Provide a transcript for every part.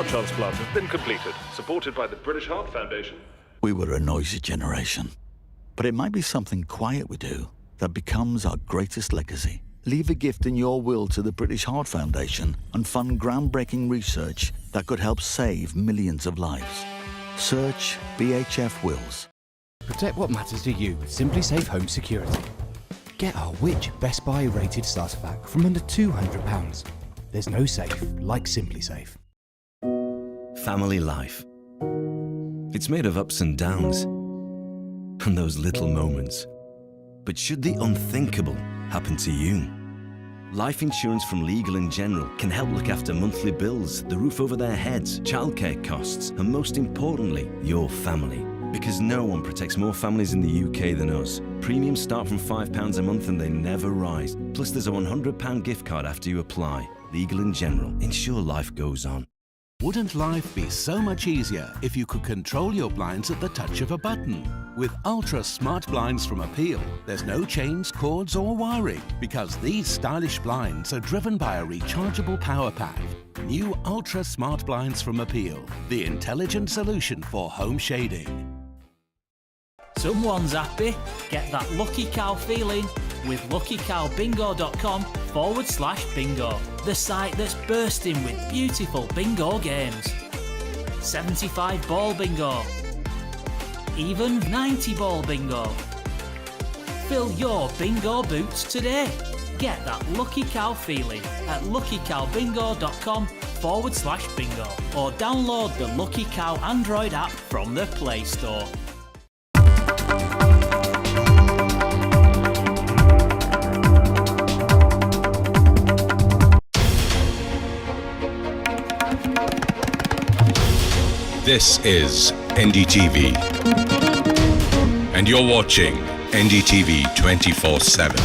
heart transplant has been completed, supported by the British Heart Foundation. We were a noisy generation, but it might be something quiet we do that becomes our greatest legacy. Leave a gift in your will to the British Heart Foundation and fund groundbreaking research that could help save millions of lives. Search BHF Wills. Protect what matters to you with Simply Safe Home Security. Get our Which Best Buy rated starter pack from under £200. There's no safe like Simply Safe. Family life. It's made of ups and downs and those little moments. But should the unthinkable happen to you? Life insurance from Legal & General can help look after monthly bills, the roof over their heads, childcare costs, and most importantly, your family. Because no one protects more families in the UK than us. Premiums start from £5 a month and they never rise. Plus there's a £100 gift card after you apply. Legal & General. Ensure life goes on. Wouldn't life be so much easier if you could control your blinds at the touch of a button? With Ultra Smart Blinds from Appeal, there's no chains, cords or wiring because these stylish blinds are driven by a rechargeable power pack. New Ultra Smart Blinds from Appeal, the intelligent solution for home shading. Someone's happy. Get that lucky cow feeling with luckycowbingo.com/bingo, the site that's bursting with beautiful bingo games. 75 ball bingo, even 90 ball bingo. Fill your bingo boots today. Get that lucky cow feeling at luckycowbingo.com/bingo or download the Lucky Cow Android app from the Play Store. This is NDTV, and you're watching NDTV 24/7.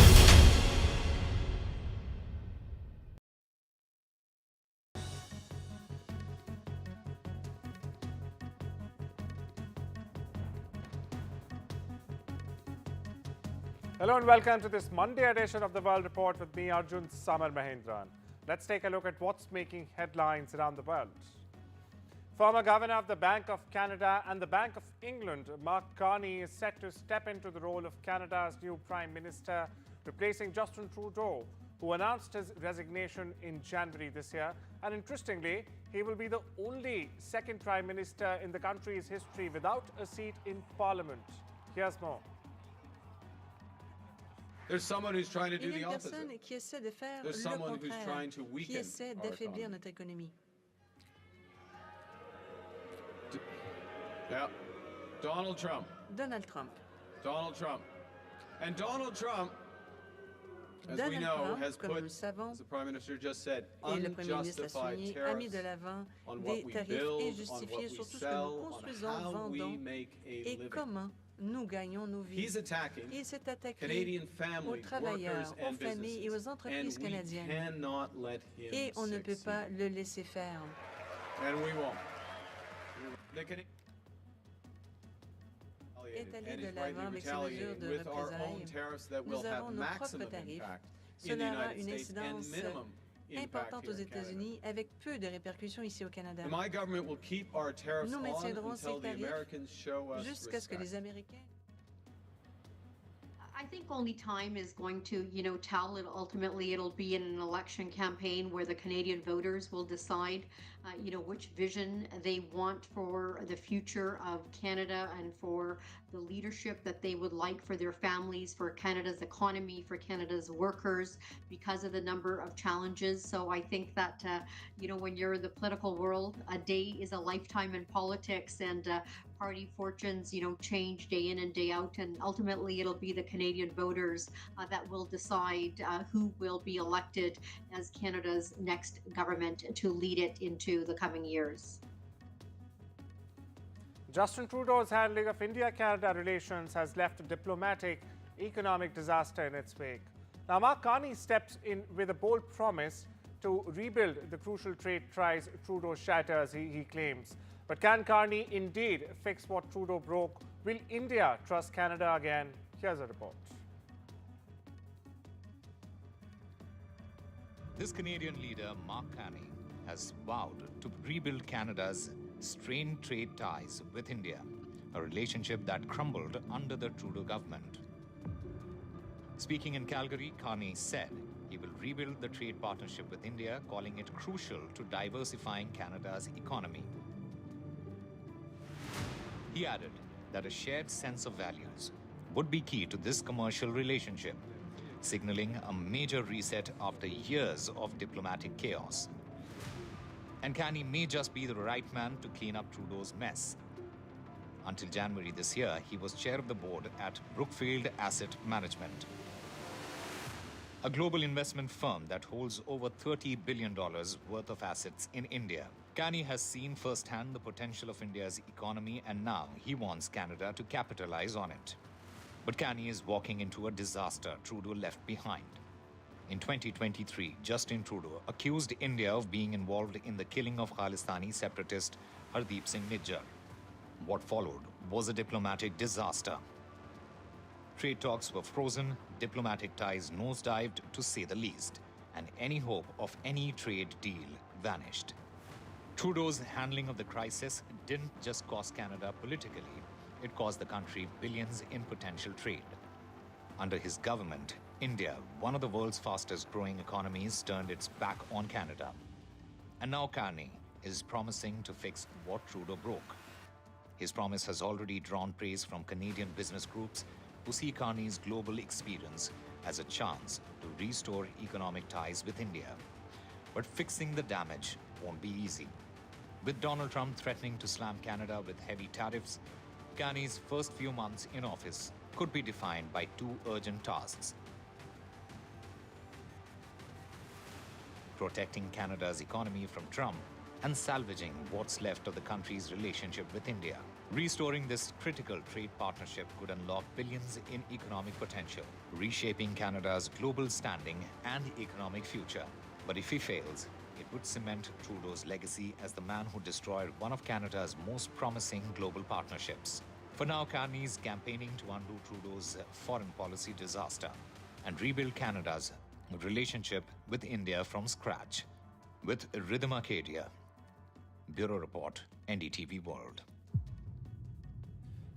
Hello and welcome to this Monday edition of the World Report with me, Arjun, Samar, Mahendran. Let's take a look at what's making headlines around the world. Former Governor of the Bank of Canada and the Bank of England, Mark Carney, is set to step into the role of Canada's new Prime Minister, replacing Justin Trudeau, who announced his resignation in January this year. And interestingly, he will be the only second Prime Minister in the country's history without a seat in Parliament. Here's more. There's someone who's trying to do the opposite. There's someone who's trying to weaken our economy. Yeah, Donald Trump. Donald Trump. Donald Trump. And Donald Trump, as we know, has put, as the Prime Minister just said, unjustified tariffs on what we build, on what we sell, on how we make a living. Nous gagnons nos vies. He's attacking Il s'est attaqué Canadian families, aux travailleurs, workers, aux and familles et aux businesses, entreprises and we canadiennes. cannot let him Et on ne peut succeed. pas le laisser faire. And we won't. The Est allé and de he's l'avant rightly avec ses mesures retaliating de with our own représailles. tariffs that will Nous have avons nos propres maximum tarifs. impact in the Cela aura United une States and incidence minimum impact importante aux here in Canada. États-Unis avec peu de répercussions ici au Canada. And my government will keep our tariffs Nous on maintiendrons until ces the tarifs Americans show us jusqu'à ce que respect. les Américains. I think only time is going to, tell. Ultimately, it'll be in an election campaign where the Canadian voters will decide, which vision they want for the future of Canada and for the leadership that they would like for their families, for Canada's economy, for Canada's workers, because of the number of challenges. So I think that, when you're in the political world, a day is a lifetime in politics, and party fortunes, change day in and day out, and ultimately it'll be the Canadian voters that will decide who will be elected as Canada's next government to lead it into the coming years. Justin Trudeau's handling of India-Canada relations has left a diplomatic, economic disaster in its wake. Now, Mark Carney steps in with a bold promise to rebuild the crucial trade ties Trudeau shatters, he claims. But can Carney indeed fix what Trudeau broke? Will India trust Canada again? Here's a report. This Canadian leader, Mark Carney, has vowed to rebuild Canada's strained trade ties with India, a relationship that crumbled under the Trudeau government. Speaking in Calgary, Carney said he will rebuild the trade partnership with India, calling it crucial to diversifying Canada's economy. He added that a shared sense of values would be key to this commercial relationship, signaling a major reset after years of diplomatic chaos. And Carney may just be the right man to clean up Trudeau's mess. Until January this year, he was chair of the board at Brookfield Asset Management, a global investment firm that holds over $30 billion worth of assets in India. Carney has seen firsthand the potential of India's economy, and now he wants Canada to capitalize on it. But Carney is walking into a disaster Trudeau left behind. In 2023, Justin Trudeau accused India of being involved in the killing of Khalistani separatist Hardeep Singh Nijjar. What followed was a diplomatic disaster. Trade talks were frozen, diplomatic ties nosedived to say the least, and any hope of any trade deal vanished. Trudeau's handling of the crisis didn't just cost Canada politically, it cost the country billions in potential trade. Under his government, India, one of the world's fastest growing economies, turned its back on Canada. And now Carney is promising to fix what Trudeau broke. His promise has already drawn praise from Canadian business groups who see Carney's global experience as a chance to restore economic ties with India. But fixing the damage won't be easy. With Donald Trump threatening to slam Canada with heavy tariffs, Carney's first few months in office could be defined by two urgent tasks: protecting Canada's economy from Trump and salvaging what's left of the country's relationship with India. Restoring this critical trade partnership could unlock billions in economic potential, reshaping Canada's global standing and economic future. But if he fails, it would cement Trudeau's legacy as the man who destroyed one of Canada's most promising global partnerships. For now, Carney is campaigning to undo Trudeau's foreign policy disaster and rebuild Canada's relationship with India from scratch. With Rhythm Arcadia, Bureau Report, NDTV World.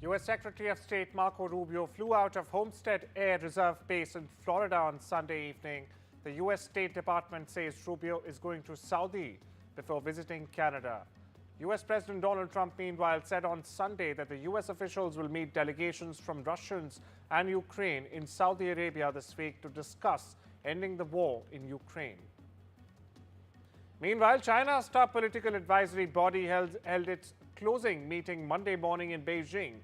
U.S. Secretary of State Marco Rubio flew out of Homestead Air Reserve Base in Florida on Sunday evening. The U.S. State Department says Rubio is going to Saudi before visiting Canada. U.S. President Donald Trump, meanwhile, said on Sunday that the U.S. officials will meet delegations from Russians and Ukraine in Saudi Arabia this week to discuss ending the war in Ukraine. Meanwhile, China's top political advisory body held its closing meeting Monday morning in Beijing.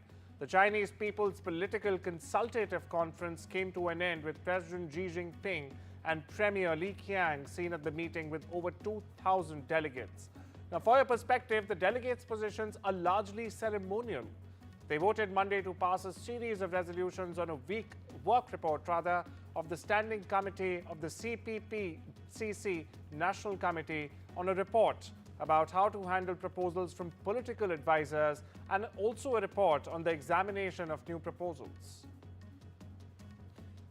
The Chinese People's Political Consultative Conference came to an end with President Xi Jinping and Premier Li Qiang seen at the meeting with over 2,000 delegates. Now, for your perspective, the delegates' positions are largely ceremonial. They voted Monday to pass a series of resolutions on a work report of the Standing Committee of the CPPCC National Committee on a report about how to handle proposals from political advisors, and also a report on the examination of new proposals.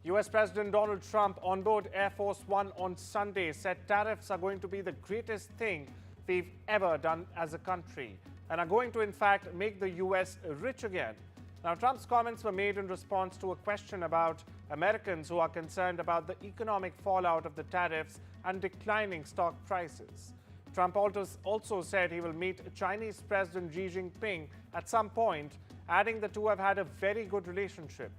U.S. President Donald Trump on board Air Force One on Sunday said tariffs are going to be the greatest thing we've ever done as a country and are going to, in fact, make the U.S. rich again. Now, Trump's comments were made in response to a question about Americans who are concerned about the economic fallout of the tariffs and declining stock prices. Trump also said he will meet Chinese President Xi Jinping at some point, adding the two have had a very good relationship.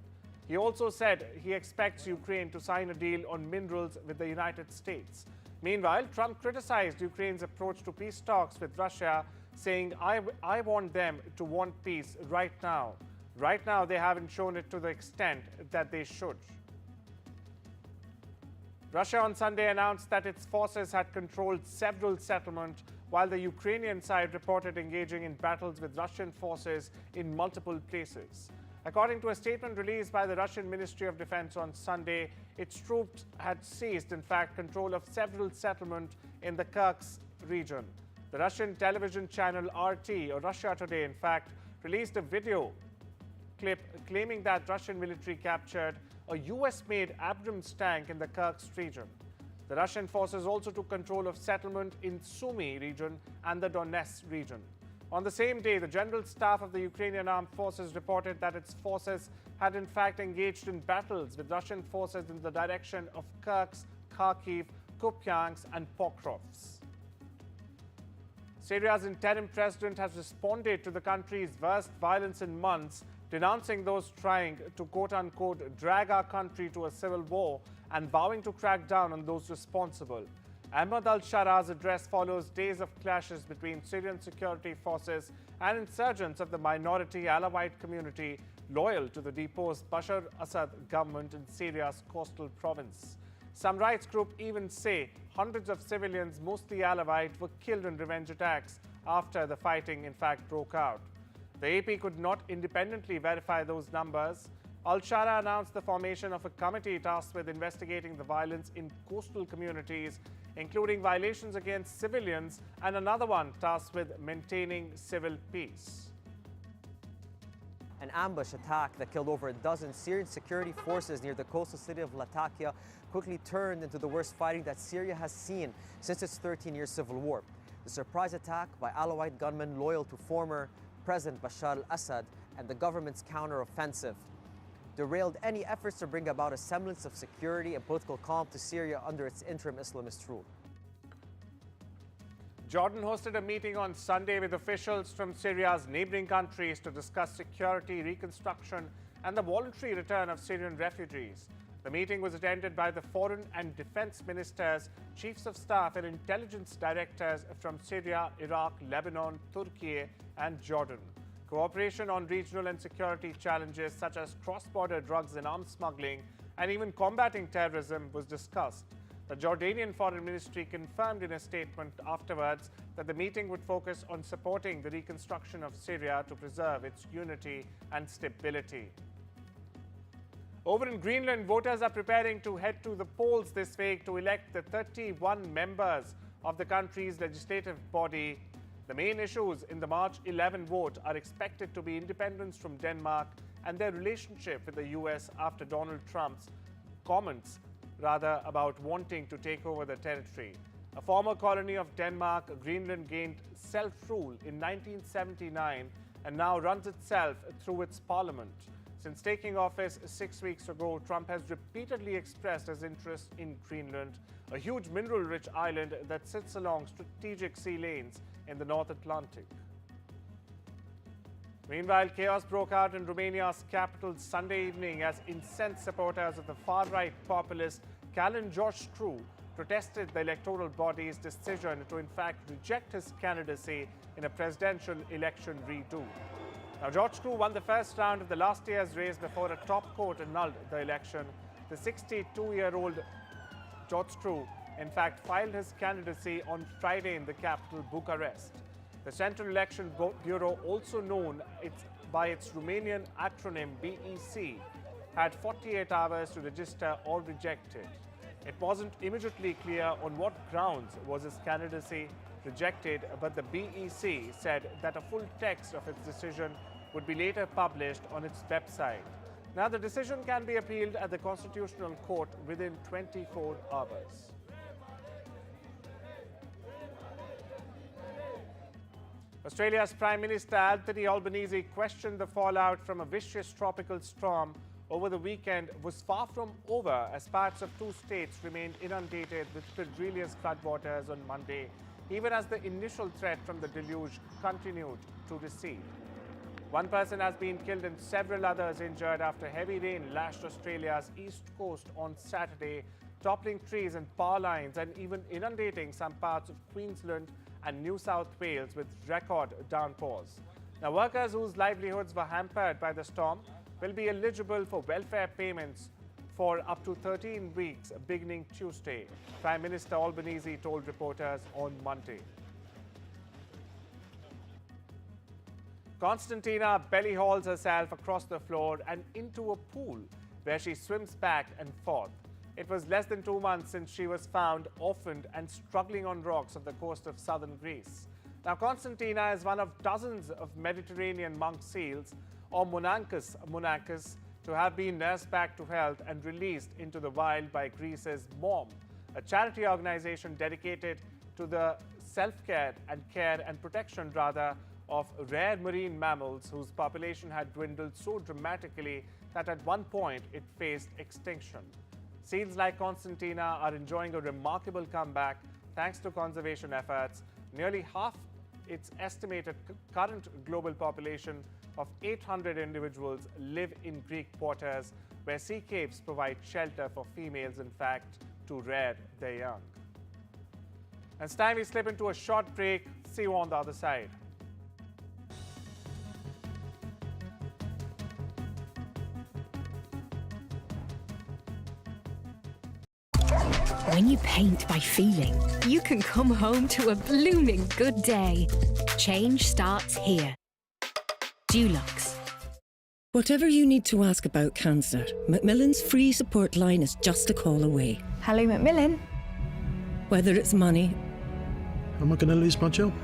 He also said he expects Ukraine to sign a deal on minerals with the United States. Meanwhile, Trump criticized Ukraine's approach to peace talks with Russia, saying, I want them to want peace right now. Right now, they haven't shown it to the extent that they should. Russia on Sunday announced that its forces had controlled several settlements, while the Ukrainian side reported engaging in battles with Russian forces in multiple places. According to a statement released by the Russian Ministry of Defense on Sunday, its troops had seized, in fact, control of several settlements in the Kursk region. The Russian television channel RT, or Russia Today, in fact, released a video clip claiming that Russian military captured a US-made Abrams tank in the Kursk region. The Russian forces also took control of settlement in Sumy region and the Donetsk region. On the same day, the General Staff of the Ukrainian Armed Forces reported that its forces had in fact engaged in battles with Russian forces in the direction of Kursk, Kharkiv, Kupiansk and Pokrovsk. Syria's interim president has responded to the country's worst violence in months, denouncing those trying to quote-unquote drag our country to a civil war and vowing to crack down on those responsible. Ahmad al-Shara's address follows days of clashes between Syrian security forces and insurgents of the minority Alawite community loyal to the deposed Bashar Assad government in Syria's coastal province. Some rights groups even say hundreds of civilians, mostly Alawite, were killed in revenge attacks after the fighting in fact broke out. The AP could not independently verify those numbers. Al-Shara announced the formation of a committee tasked with investigating the violence in coastal communities, including violations against civilians, and another one tasked with maintaining civil peace. An ambush attack that killed over a dozen Syrian security forces near the coastal city of Latakia quickly turned into the worst fighting that Syria has seen since its 13-year civil war. The surprise attack by Alawite gunmen loyal to former President Bashar al-Assad and the government's counter-offensive derailed any efforts to bring about a semblance of security and political calm to Syria under its interim Islamist rule. Jordan hosted a meeting on Sunday with officials from Syria's neighboring countries to discuss security, reconstruction, and the voluntary return of Syrian refugees. The meeting was attended by the foreign and defense ministers, chiefs of staff, and intelligence directors from Syria, Iraq, Lebanon, Turkey, and Jordan. Cooperation on regional and security challenges such as cross-border drugs and arms smuggling and even combating terrorism was discussed. The Jordanian Foreign Ministry confirmed in a statement afterwards that the meeting would focus on supporting the reconstruction of Syria to preserve its unity and stability. Over in Greenland, voters are preparing to head to the polls this week to elect the 31 members of the country's legislative body. The main issues in the March 11 vote are expected to be independence from Denmark and their relationship with the US after Donald Trump's comments about wanting to take over the territory. A former colony of Denmark, Greenland gained self-rule in 1979 and now runs itself through its parliament. Since taking office 6 weeks ago, Trump has repeatedly expressed his interest in Greenland, a huge mineral-rich island that sits along strategic sea lanes in the North Atlantic. Meanwhile, chaos broke out in Romania's capital Sunday evening as incensed supporters of the far-right populist Călin Georgescu protested the electoral body's decision to in fact reject his candidacy in a presidential election redo. Now, Georgescu won the first round of the last year's race before a top court annulled the election. The 62-year-old Georgescu in fact filed his candidacy on Friday in the capital, Bucharest. The Central Election Bureau, also known by its Romanian acronym BEC, had 48 hours to register or reject it. It wasn't immediately clear on what grounds was his candidacy rejected, but the BEC said that a full text of its decision would be later published on its website. Now, the decision can be appealed at the Constitutional Court within 24 hours. Australia's Prime Minister Anthony Albanese questioned the fallout from a vicious tropical storm over the weekend was far from over as parts of 2 states remained inundated with perilous floodwaters on Monday, even as the initial threat from the deluge continued to recede. 1 person has been killed and several others injured after heavy rain lashed Australia's east coast on Saturday, toppling trees and power lines and even inundating some parts of Queensland and New South Wales with record downpours. Now, workers whose livelihoods were hampered by the storm will be eligible for welfare payments for up to 13 weeks beginning Tuesday, Prime Minister Albanese told reporters on Monday. Constantina belly hauls herself across the floor and into a pool where she swims back and forth. It was less than 2 months since she was found orphaned and struggling on rocks off the coast of southern Greece. Now, Constantina is one of dozens of Mediterranean monk seals, or monachus, to have been nursed back to health and released into the wild by Greece's MOM, a charity organization dedicated to the self-care and care and protection, rather, of rare marine mammals whose population had dwindled so dramatically that at one point it faced extinction. Seals like Constantina are enjoying a remarkable comeback thanks to conservation efforts. Nearly half its estimated current global population of 800 individuals live in Greek waters, where sea caves provide shelter for females, in fact, to rear their young. And it's time we slip into a short break. See you on the other side. When you paint by feeling, you can come home to a blooming good day. Change starts here. Dulux. Whatever you need to ask about cancer, Macmillan's free support line is just a call away. Hello, Macmillan. Whether it's money, am I going to lose my job?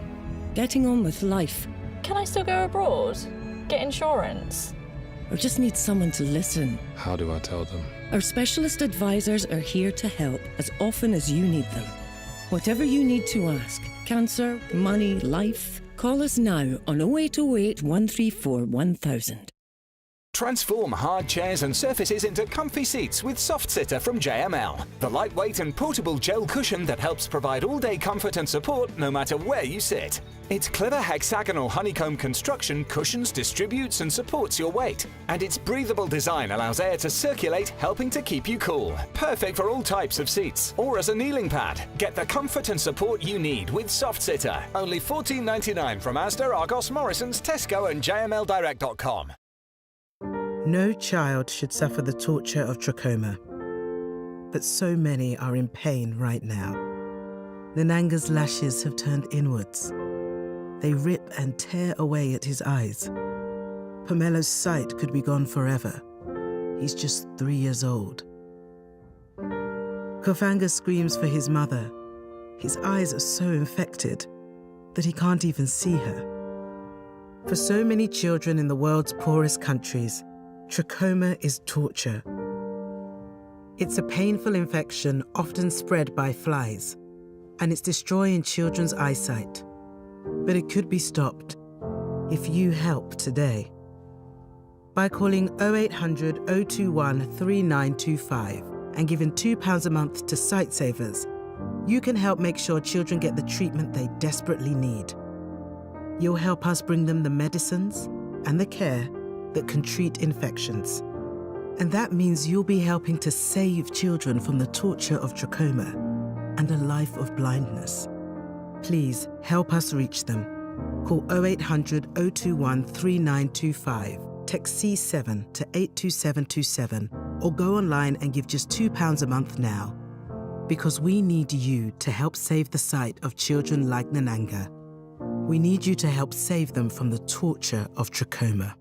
Getting on with life. Can I still go abroad? Get insurance? Or just need someone to listen. How do I tell them? Our specialist advisors are here to help as often as you need them. Whatever you need to ask, cancer, money, life, call us now on 0808 134 1000. Transform hard chairs and surfaces into comfy seats with Soft Sitter from JML. The lightweight and portable gel cushion that helps provide all-day comfort and support no matter where you sit. Its clever hexagonal honeycomb construction cushions, distributes and supports your weight. And its breathable design allows air to circulate, helping to keep you cool. Perfect for all types of seats or as a kneeling pad. Get the comfort and support you need with Soft Sitter. Only $14.99 from Asda, Argos, Morrisons, Tesco and jmldirect.com. No child should suffer the torture of trachoma, but so many are in pain right now. Nananga's lashes have turned inwards. They rip and tear away at his eyes. Pomelo's sight could be gone forever. He's just 3 years old. Kofanga screams for his mother. His eyes are so infected that he can't even see her. For so many children in the world's poorest countries, trachoma is torture. It's a painful infection often spread by flies, and it's destroying children's eyesight. But it could be stopped if you help today. By calling 0800 021 3925 and giving £2 a month to Sightsavers, you can help make sure children get the treatment they desperately need. You'll help us bring them the medicines and the care that can treat infections. And that means you'll be helping to save children from the torture of trachoma and a life of blindness. Please help us reach them. Call 0800 021 3925, text C7 to 82727, or go online and give just £2 a month now. Because we need you to help save the sight of children like Nananga. We need you to help save them from the torture of trachoma.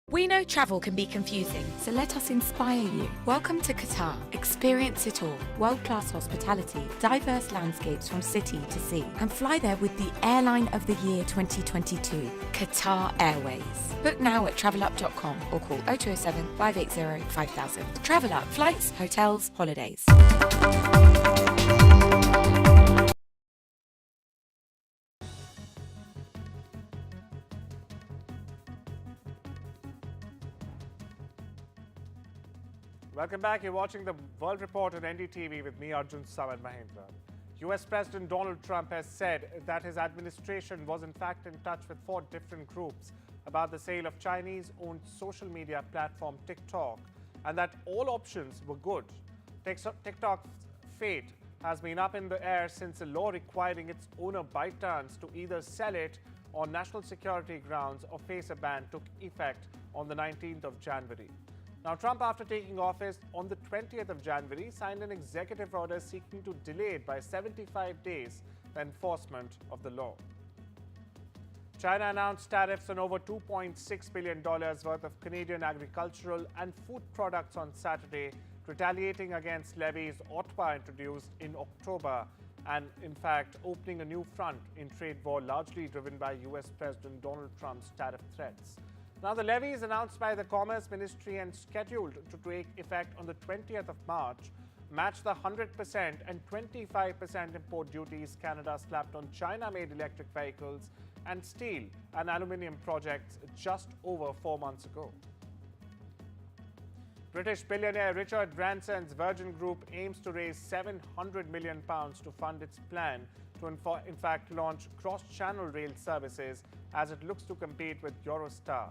We know travel can be confusing, so let us inspire you. Welcome to Qatar. Experience it all. World-class hospitality, diverse landscapes from city to sea, and fly there with the Airline of the Year 2022, Qatar Airways. Book now at travelup.com or call 0207 580 5000. Travel Up, flights, hotels, holidays. Welcome back. You're watching the World Report on NDTV with me, Arjun, Samar, Mahendran. US President Donald Trump has said that his administration was in fact in touch with 4 different groups about the sale of Chinese-owned social media platform TikTok, and that all options were good. TikTok's fate has been up in the air since a law requiring its owner ByteDance to either sell it on national security grounds or face a ban took effect on the 19th of January. Now, Trump, after taking office on the 20th of January, signed an executive order seeking to delay it by 75 days the enforcement of the law. China announced tariffs on over $2.6 billion worth of Canadian agricultural and food products on Saturday, retaliating against levies Ottawa introduced in October and, in fact, opening a new front in trade war largely driven by US President Donald Trump's tariff threats. Now, the levies announced by the Commerce Ministry and scheduled to take effect on the 20th of March match the 100% and 25% import duties Canada slapped on China-made electric vehicles and steel and aluminium projects just over 4 months ago. British billionaire Richard Branson's Virgin Group aims to raise £700 million to fund its plan to in fact launch cross-channel rail services as it looks to compete with Eurostar.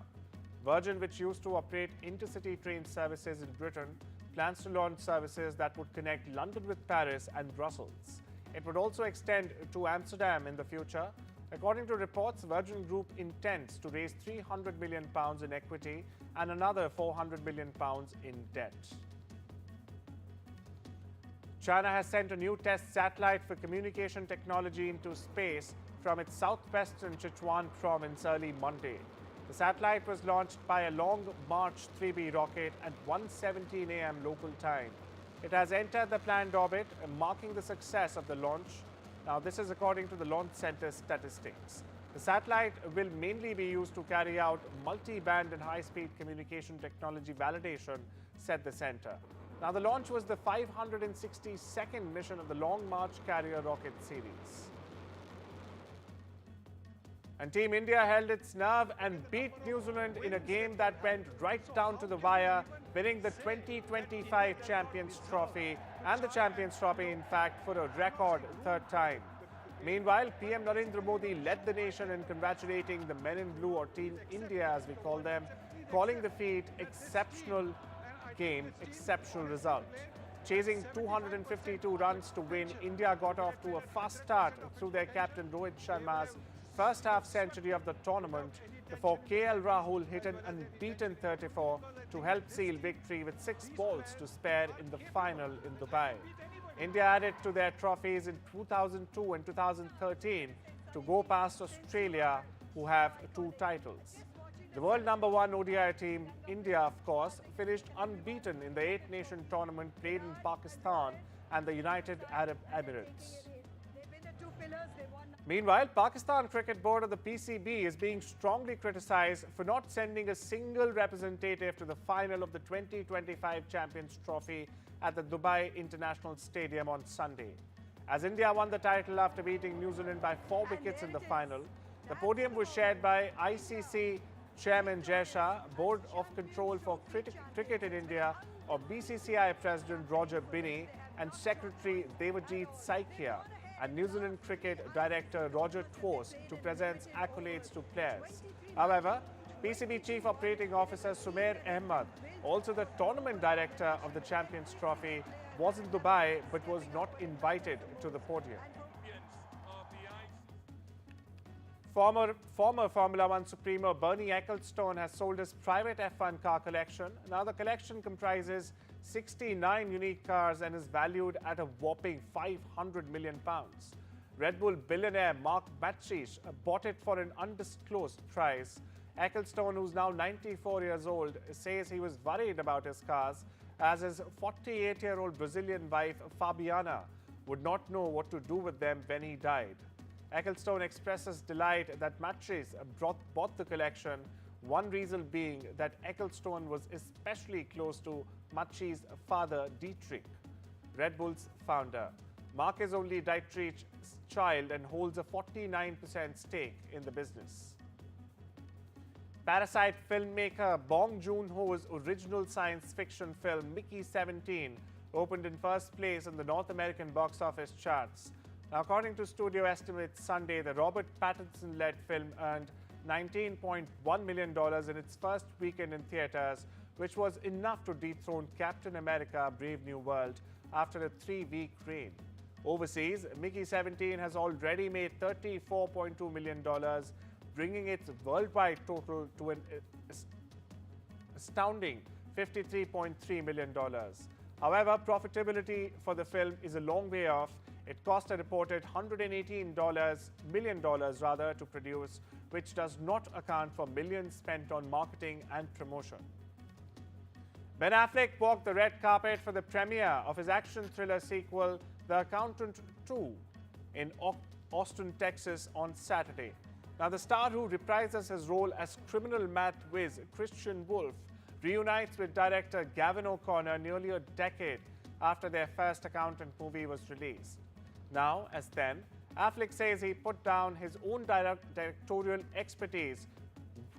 Virgin, which used to operate intercity train services in Britain, plans to launch services that would connect London with Paris and Brussels. It would also extend to Amsterdam in the future. According to reports, Virgin Group intends to raise £300 million in equity and another £400 million in debt. China has sent a new test satellite for communication technology into space from its southwestern Sichuan province early Monday. The satellite was launched by a Long March 3B rocket at 1:17 a.m. local time. It has entered the planned orbit, marking the success of the launch. Now, this is according to the launch center statistics. The satellite will mainly be used to carry out multi-band and high-speed communication technology validation, said the center. Now, the launch was the 562nd mission of the Long March carrier rocket series. And Team India held its nerve and beat New Zealand in a game that went right down to the wire, winning the 2025 Champions Trophy and the Champions Trophy, in fact, for a record third time. Meanwhile, PM Narendra Modi led the nation in congratulating the men in blue, or Team India as we call them, calling the feat exceptional game, exceptional result. Chasing 252 runs to win, India got off to a fast start through their captain Rohit Sharma's first half century of the tournament before KL Rahul hit an unbeaten 34 to help seal victory with 6 balls to spare in the final in Dubai. India added to their trophies in 2002 and 2013 to go past Australia, who have 2 titles. The world #1 ODI team, India, of course, finished unbeaten in the 8-nation tournament played in Pakistan and the United Arab Emirates. Meanwhile, Pakistan Cricket Board, or the PCB, is being strongly criticized for not sending a single representative to the final of the 2025 Champions Trophy at the Dubai International Stadium on Sunday. As India won the title after beating New Zealand by 4 wickets in the final, the podium was shared by ICC Chairman Jai Shah, Board of Control for Cricket in India, or BCCI President Roger Binney, and Secretary Devajit Saikia, and New Zealand Cricket Director Roger Tworst to present accolades to players. However, PCB Chief Operating Officer Sumair Ahmed, also the tournament director of the Champions Trophy, was in Dubai but was not invited to the podium. Former Formula One Supremo Bernie Ecclestone has sold his private F1 car collection. Now, the collection comprises 69 unique cars and is valued at a whopping £500 million. Red Bull billionaire Mark Matschisch bought it for an undisclosed price. Ecclestone, who's now 94 years old, says he was worried about his cars as his 48-year-old Brazilian wife Fabiana would not know what to do with them when he died. Ecclestone expresses delight that Matschisch bought the collection, one reason being that Ecclestone was especially close to Matschisch's father, Dietrich, Red Bull's founder. Mark is only Dietrich's child and holds a 49% stake in the business. Parasite filmmaker Bong Joon-ho's original science fiction film Mickey 17 opened in first place in the North American box office charts. Now, according to studio estimates Sunday, the Robert Pattinson-led film earned $19.1 million in its first weekend in theaters, which was enough to dethrone Captain America: Brave New World after a 3-week reign. Overseas, Mickey 17 has already made $34.2 million, bringing its worldwide total to an astounding $53.3 million. However, profitability for the film is a long way off. It cost a reported $118 million to produce, which does not account for millions spent on marketing and promotion. Ben Affleck walked the red carpet for the premiere of his action thriller sequel, The Accountant 2, in Austin, Texas on Saturday. Now, the star, who reprises his role as criminal math whiz Christian Wolff, reunites with director Gavin O'Connor nearly a decade after their first accountant movie was released. Now, as then, Affleck says he put down his own directorial expertise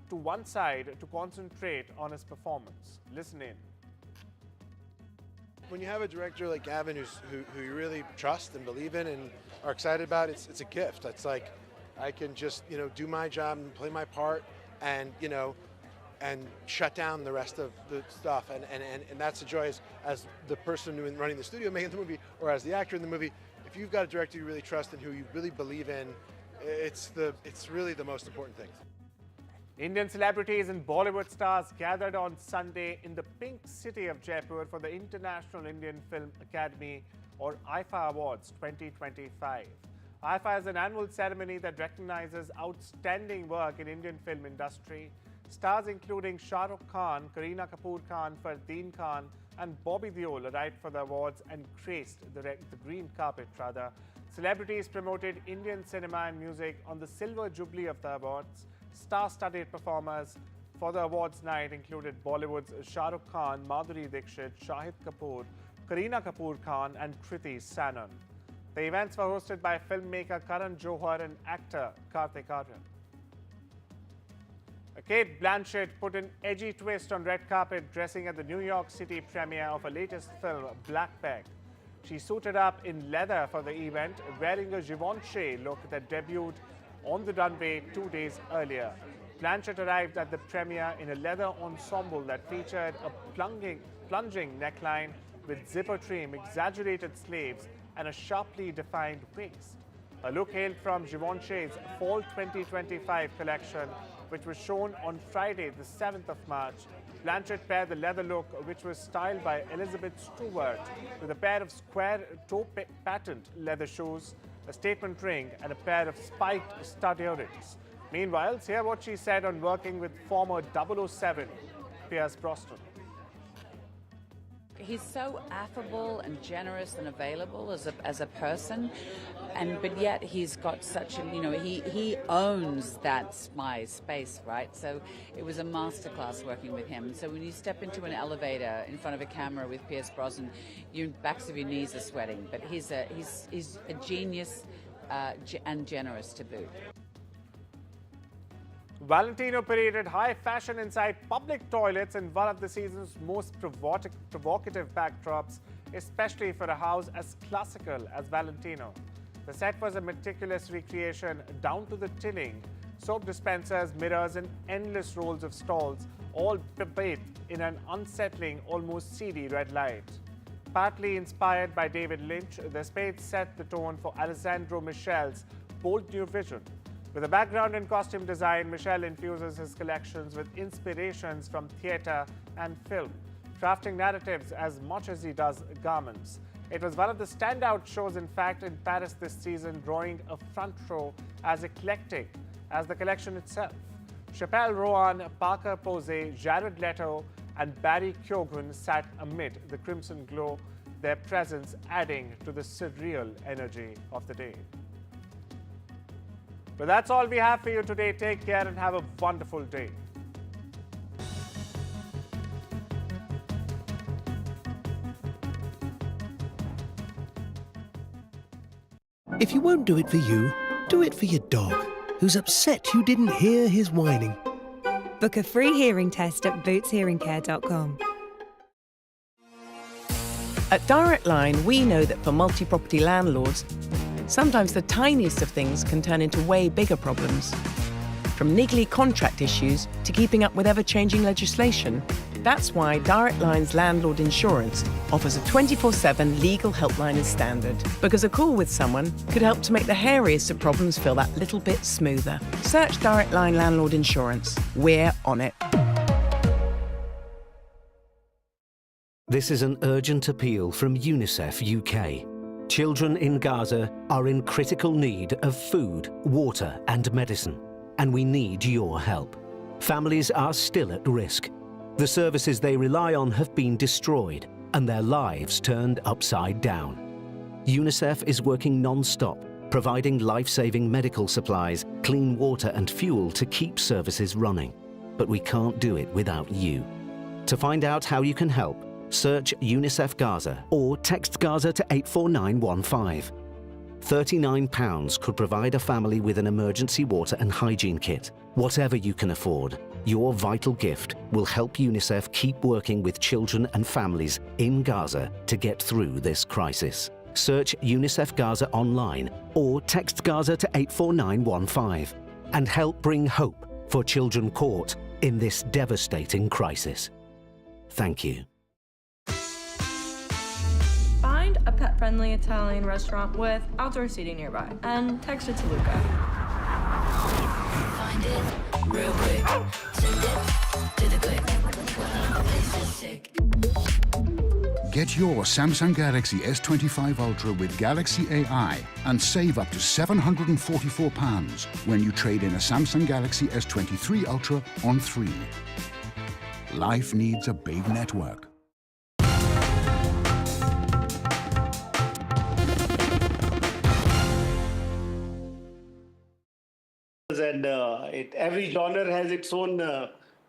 to one side to concentrate on his performance. Listen in. When you have a director like Gavin who you really trust and believe in and are excited about, it's a gift. It's like I can just, do my job and play my part and, and shut down the rest of the stuff. And that's the joy as the person running the studio making the movie or as the actor in the movie. If you've got a director you really trust and who you really believe in, it's really the most important thing. Indian celebrities and Bollywood stars gathered on Sunday in the Pink City of Jaipur for the International Indian Film Academy or IFA Awards 2025. IFA is an annual ceremony that recognizes outstanding work in Indian film industry. Stars including Shah Rukh Khan, Kareena Kapoor Khan, Fardeen Khan and Bobby Deol arrived for the awards and graced the green carpet. Celebrities promoted Indian cinema and music on the silver jubilee of the awards. Star-studded performers for the awards night included Bollywood's Shah Rukh Khan, Madhuri Dixit, Shahid Kapoor, Kareena Kapoor Khan and Kriti Sanon. The events were hosted by filmmaker Karan Johar and actor Kartik Arjun. Kate Blanchett put an edgy twist on red carpet dressing at the New York City premiere of her latest film, Black Bag. She suited up in leather for the event, wearing a Givenchy look that debuted on the runway 2 days earlier. Blanchett arrived at the premiere in a leather ensemble that featured a plunging neckline with zipper trim, exaggerated sleeves, and a sharply defined waist. A look hailed from Givenchy's Fall 2025 collection, which was shown on Friday, the 7th of March. Blanchett paired the leather look, which was styled by Elizabeth Stewart, with a pair of square-toe patent leather shoes, a statement ring, and a pair of spiked stud earrings. Meanwhile, hear what she said on working with former 007 Pierce Brosnan. He's so affable and generous and available as a person, but yet he's got such a, he owns that spy space, right? So it was a masterclass working with him. So when you step into an elevator in front of a camera with Pierce Brosnan, your backs of your knees are sweating. But he's a genius and generous to boot. Valentino paraded high fashion inside public toilets in one of the season's most provocative backdrops, especially for a house as classical as Valentino. The set was a meticulous recreation down to the tilling, soap dispensers, mirrors and endless rows of stalls, all bathed in an unsettling, almost seedy red light. Partly inspired by David Lynch, the space set the tone for Alessandro Michel's bold new vision. With a background in costume design, Michel infuses his collections with inspirations from theatre and film, crafting narratives as much as he does garments. It was one of the standout shows, in fact, in Paris this season, drawing a front row as eclectic as the collection itself. Chappelle Roan, Parker Posey, Jared Leto and Barry Keoghan sat amid the crimson glow, their presence adding to the surreal energy of the day. But that's all we have for you today. Take care and have a wonderful day. If you won't do it for you, do it for your dog, who's upset you didn't hear his whining. Book a free hearing test at bootshearingcare.com. At Direct Line, we know that for multi-property landlords, sometimes the tiniest of things can turn into way bigger problems. From niggly contract issues to keeping up with ever-changing legislation. That's why Direct Line's landlord insurance offers a 24/7 legal helpline as standard. Because a call with someone could help to make the hairiest of problems feel that little bit smoother. Search Direct Line Landlord Insurance. We're on it. This is an urgent appeal from UNICEF UK. Children in Gaza are in critical need of food, water and medicine, and we need your help. Families are still at risk. The services they rely on have been destroyed and their lives turned upside down. UNICEF is working non-stop, providing life-saving medical supplies, clean water and fuel to keep services running. But we can't do it without you. To find out how you can help, Search UNICEF Gaza or text Gaza to 84915. £39 could provide a family with an emergency water and hygiene kit. Whatever you can afford, your vital gift will help UNICEF keep working with children and families in Gaza to get through this crisis. Search UNICEF Gaza online or text Gaza to 84915 and help bring hope for children caught in this devastating crisis. Thank you. Find a pet-friendly Italian restaurant with outdoor seating nearby and text it to Luca. Find it real quick. Send it to the click. Wow, this is sick. Get your Samsung Galaxy S25 Ultra with Galaxy AI and save up to £744 when you trade in a Samsung Galaxy S23 Ultra on 3. Life needs a big network. And every genre has its own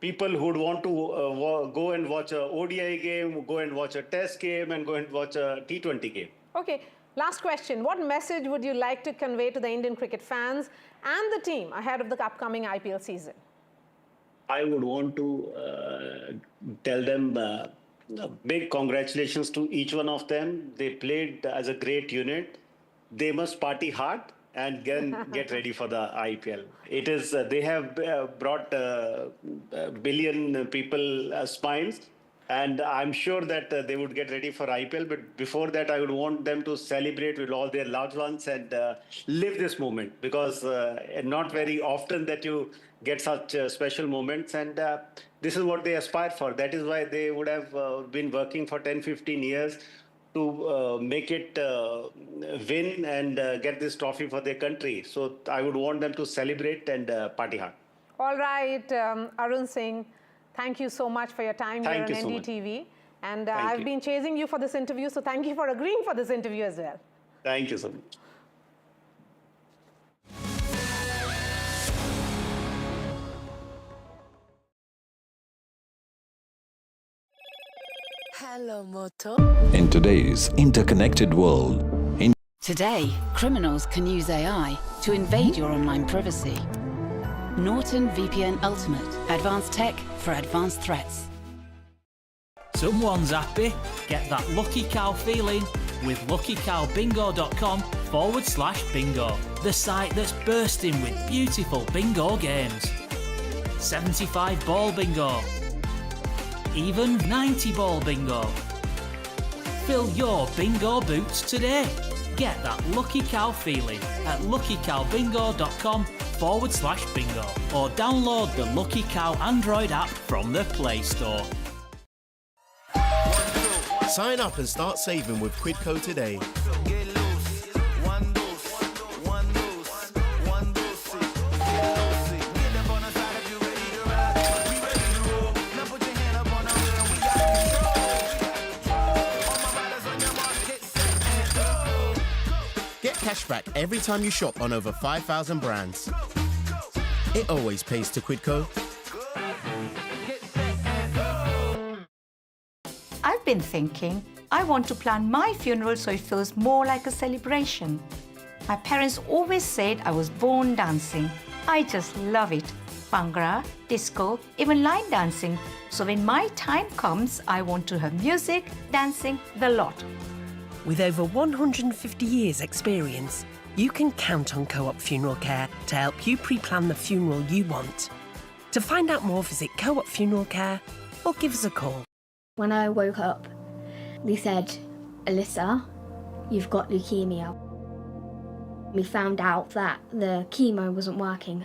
people who would want to go and watch a ODI game, go and watch a test game, and go and watch a T20 game. Okay, last question. What message would you like to convey to the Indian cricket fans and the team ahead of the upcoming IPL season? I would want to tell them big congratulations to each one of them. They played as a great unit. They must party hard and get ready for the IPL. It is they have brought billion people smiles, and I'm sure that they would get ready for IPL. But before that, I would want them to celebrate with all their loved ones and live this moment, because not very often that you get such special moments, and this is what they aspire for. That is why they would have been working for 10-15 years to make it win and get this trophy for their country. So I would want them to celebrate and party hard. All right, Arjun Singh, thank you so much for your time here on NDTV. And I've been chasing you for this interview, so thank you for agreeing for this interview as well. Thank you so much. Hello, Moto. In today's interconnected world, Today, criminals can use AI to invade your online privacy. Norton VPN Ultimate. Advanced tech for advanced threats. Someone's happy. Get that lucky cow feeling with luckycowbingo.com/bingo. The site that's bursting with beautiful bingo games. 75 ball bingo. Even 90 ball bingo. Fill your bingo boots today. Get that lucky cow feeling at luckycowbingo.com/bingo or download the Lucky Cow Android app from the Play Store. Sign up and start saving with Quidco today. Cashback every time you shop on over 5,000 brands. It always pays to Quidco. I've been thinking, I want to plan my funeral so it feels more like a celebration. My parents always said I was born dancing. I just love it. Bhangra, disco, even line dancing. So when my time comes, I want to have music, dancing, the lot. With over 150 years' experience, you can count on Co-op Funeral Care to help you pre-plan the funeral you want. To find out more, visit Co-op Funeral Care or give us a call. When I woke up, they said, Alyssa, you've got leukemia. We found out that the chemo wasn't working.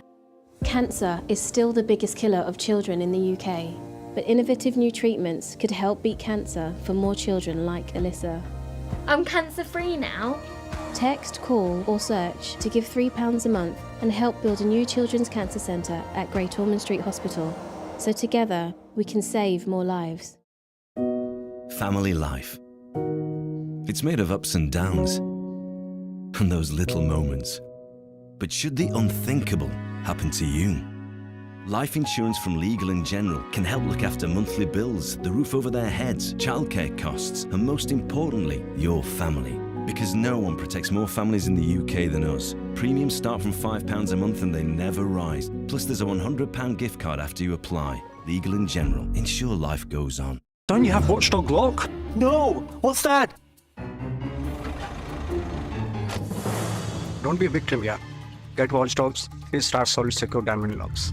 Cancer is still the biggest killer of children in the UK, but innovative new treatments could help beat cancer for more children like Alyssa. I'm cancer-free now. Text, call or search to give £3 a month and help build a new children's cancer centre at Great Ormond Street Hospital. So together we can save more lives. Family life. It's made of ups and downs and those little moments. But should the unthinkable happen to you, Life insurance from Legal & General can help look after monthly bills, the roof over their heads, childcare costs, and most importantly, your family. Because no one protects more families in the UK than us. Premiums start from £5 a month and they never rise. Plus there's a £100 gift card after you apply. Legal & General. Ensure life goes on. Don't you have Watchdog Lock? No! What's that? Don't be a victim, yeah. Get Watchdogs, 3-star solid secure diamond locks.